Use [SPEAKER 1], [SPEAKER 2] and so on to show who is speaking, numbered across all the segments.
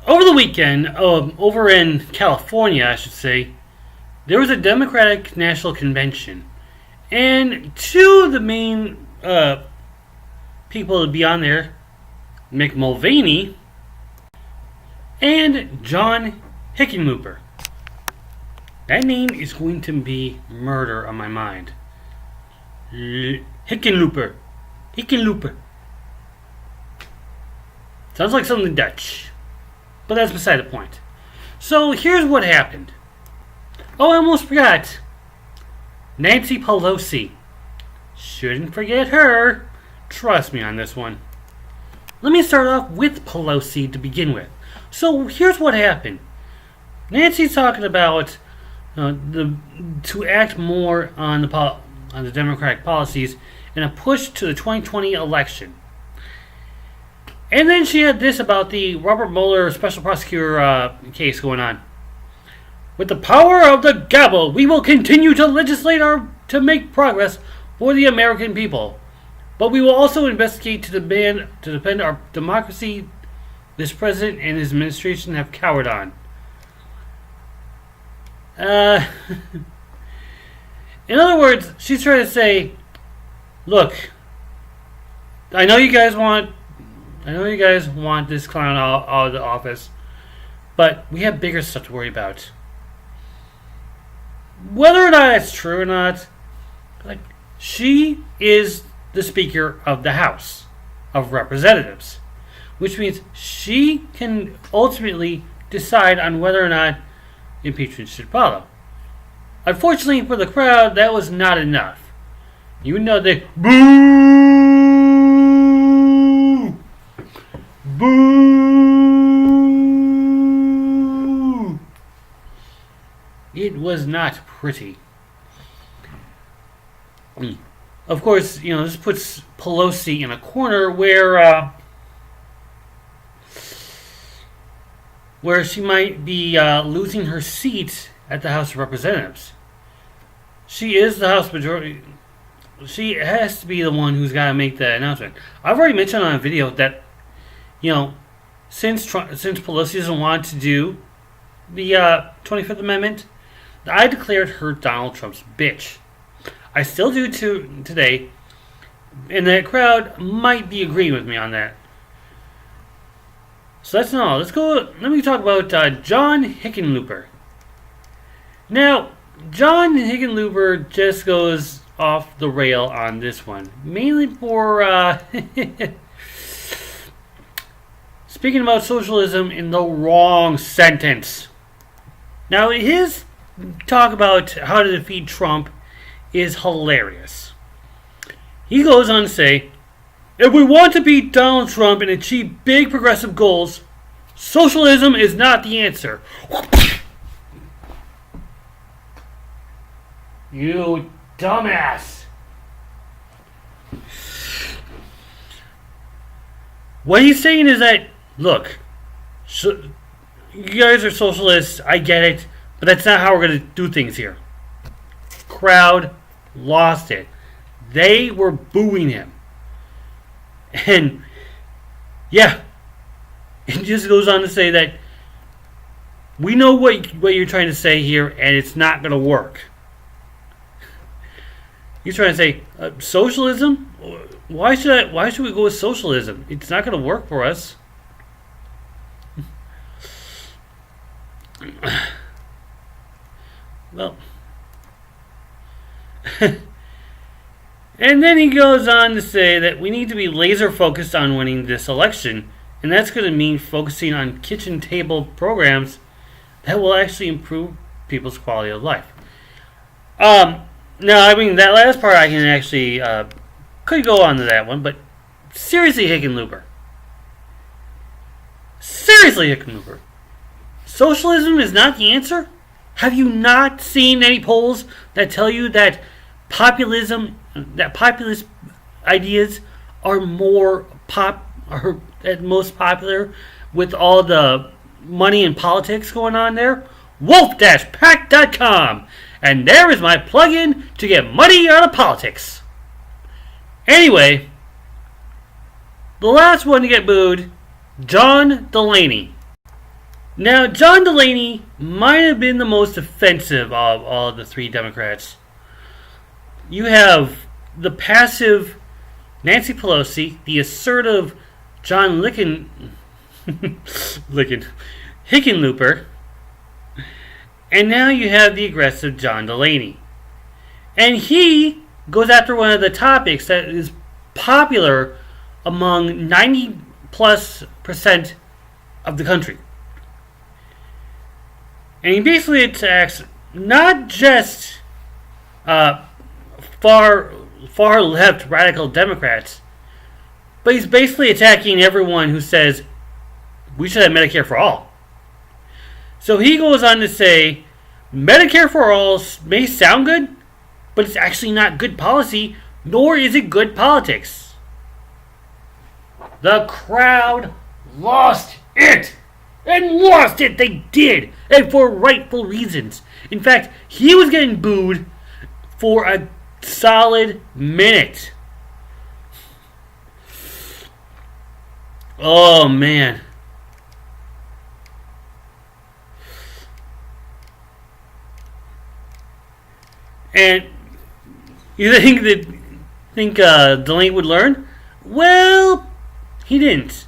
[SPEAKER 1] over the weekend, over in California, I should say, there was a Democratic National Convention. And two of the main people to be on there, Mick Mulvaney and John Hickenlooper. That name is going to be murder on my mind. Hickenlooper. Sounds like something Dutch. But that's beside the point. So here's what happened. Oh, I almost forgot. Nancy Pelosi. Shouldn't forget her. Trust me on this one. Let me start off with Pelosi to begin with. So here's what happened. Nancy's talking about to act more on the Democratic policies in a push to the 2020 election. And then she had this about the Robert Mueller special prosecutor case going on. With the power of the gavel, we will continue to legislate to make progress for the American people. But we will also investigate to defend our democracy this president and his administration have cowered on. In other words, she's trying to say, look, I know you guys want this clown out of the office, but we have bigger stuff to worry about. Whether or not it's true or not, like, she is the Speaker of the House of Representatives, which means she can ultimately decide on whether or not impeachment should follow. Unfortunately for the crowd, that was not enough. Even though they boo, it was not pretty. Of course, this puts Pelosi in a corner where she might be losing her seat at the House of Representatives. She is the House majority. She has to be the one who's got to make that announcement. I've already mentioned on a video that, since Pelosi doesn't want to do the 25th Amendment, I declared her Donald Trump's bitch. I still do today, and that crowd might be agreeing with me on that. So that's not all. Let me talk about John Hickenlooper. Now, John Hickenlooper just goes off the rail on this one. Mainly for speaking about socialism in the wrong sentence. Now, his talk about how to defeat Trump is hilarious. He goes on to say, if we want to beat Donald Trump and achieve big progressive goals, socialism is not the answer. You dumbass. What he's saying is that, look, you guys are socialists, I get it, but that's not how we're going to do things here. Crowd lost it. They were booing him. And, yeah, it just goes on to say that we know what you're trying to say here, and it's not going to work. He's trying to say, socialism? Why should we go with socialism? It's not going to work for us. Well, and then he goes on to say that we need to be laser focused on winning this election, and that's going to mean focusing on kitchen table programs that will actually improve people's quality of life. No, I mean, that last part I can actually could go on to that one, but seriously, Hickenlooper. Socialism is not the answer? Have you not seen any polls that tell you that populist ideas are at most popular with all the money and politics going on there? Wolf-pack.com. And there is my plug-in to get money out of politics. Anyway, the last one to get booed, John Delaney. Now, John Delaney might have been the most offensive of all of the three Democrats. You have the passive Nancy Pelosi, the assertive John Hickenlooper, and now you have the aggressive John Delaney. And he goes after one of the topics that is popular among 90+% of the country. And he basically attacks not just far left radical Democrats, but he's basically attacking everyone who says we should have Medicare for all. So he goes on to say Medicare for all may sound good, but it's actually not good policy, nor is it good politics. The crowd lost it. And lost it, they did, and for rightful reasons. In fact, he was getting booed for a solid minute. Oh, man. And you think Delaney would learn? Well, he didn't.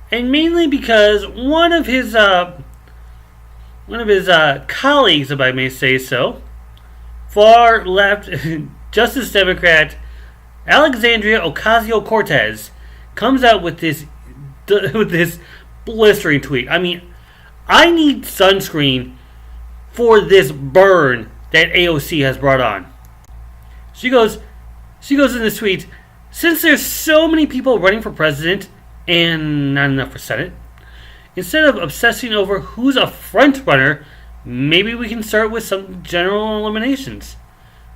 [SPEAKER 1] And mainly because one of his colleagues, if I may say so, far left Justice Democrat Alexandria Ocasio-Cortez comes out with this blistering tweet. I mean, I need sunscreen for this burn that AOC has brought on. She goes in this tweet, since there's so many people running for president and not enough for Senate, instead of obsessing over who's a front runner, maybe we can start with some general eliminations.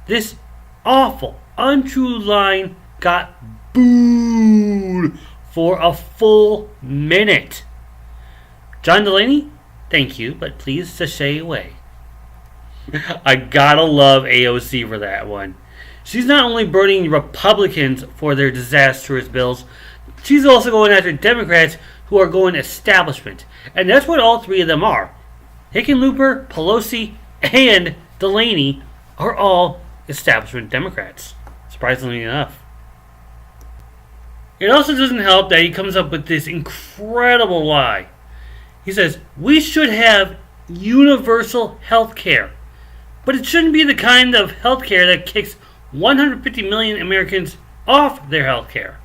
[SPEAKER 1] This awful, untrue line got booed for a full minute. John Delaney, thank you, but please sashay away. I gotta love AOC for that one. She's not only burning Republicans for their disastrous bills, she's also going after Democrats who are going establishment. And that's what all three of them are. Hickenlooper, Pelosi, and Delaney are all establishment Democrats. Surprisingly enough. It also doesn't help that he comes up with this incredible lie. He says, we should have universal health care. But it shouldn't be the kind of health care that kicks 150 million Americans off their health care.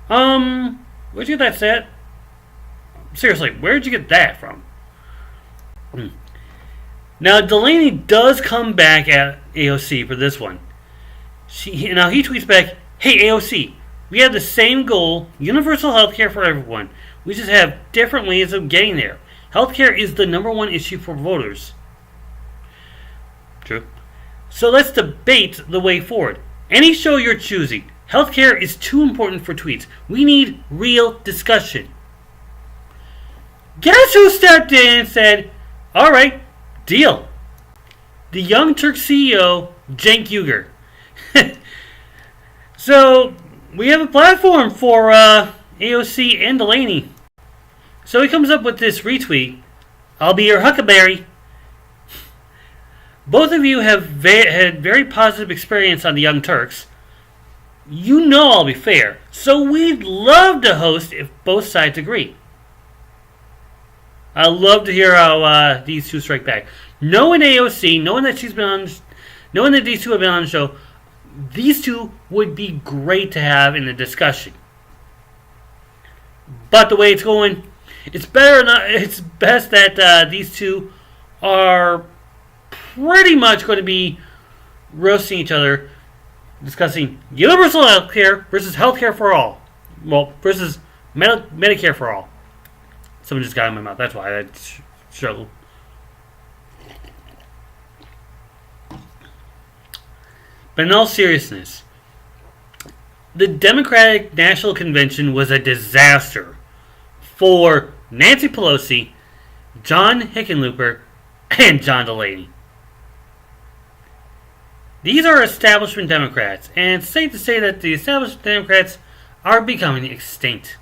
[SPEAKER 1] Where'd you get that set? Seriously, where'd you get that from? Now, Delaney does come back at AOC for this one. He tweets back, hey AOC, we have the same goal, universal health care for everyone. We just have different ways of getting there. Healthcare is the number one issue for voters. True. So let's debate the way forward. Any show you're choosing. Healthcare is too important for tweets. We need real discussion. Guess who stepped in and said, alright, deal. The Young Turks CEO, Cenk Uygur. So, we have a platform for AOC and Delaney. So he comes up with this retweet. I'll be your huckleberry. Both of you have had very positive experience on the Young Turks. You know I'll be fair, so we'd love to host if both sides agree. I'd love to hear how these two strike back. Knowing AOC, knowing that these two have been on the show, these two would be great to have in the discussion. But the way it's going, it's best that these two are pretty much going to be roasting each other, discussing universal health care versus healthcare for all. Well, versus Medicare for all. Someone just got in my mouth. That's why I struggled. But in all seriousness, the Democratic National Convention was a disaster for Nancy Pelosi, John Hickenlooper, and John Delaney. These are establishment Democrats, and it's safe to say that the establishment Democrats are becoming extinct.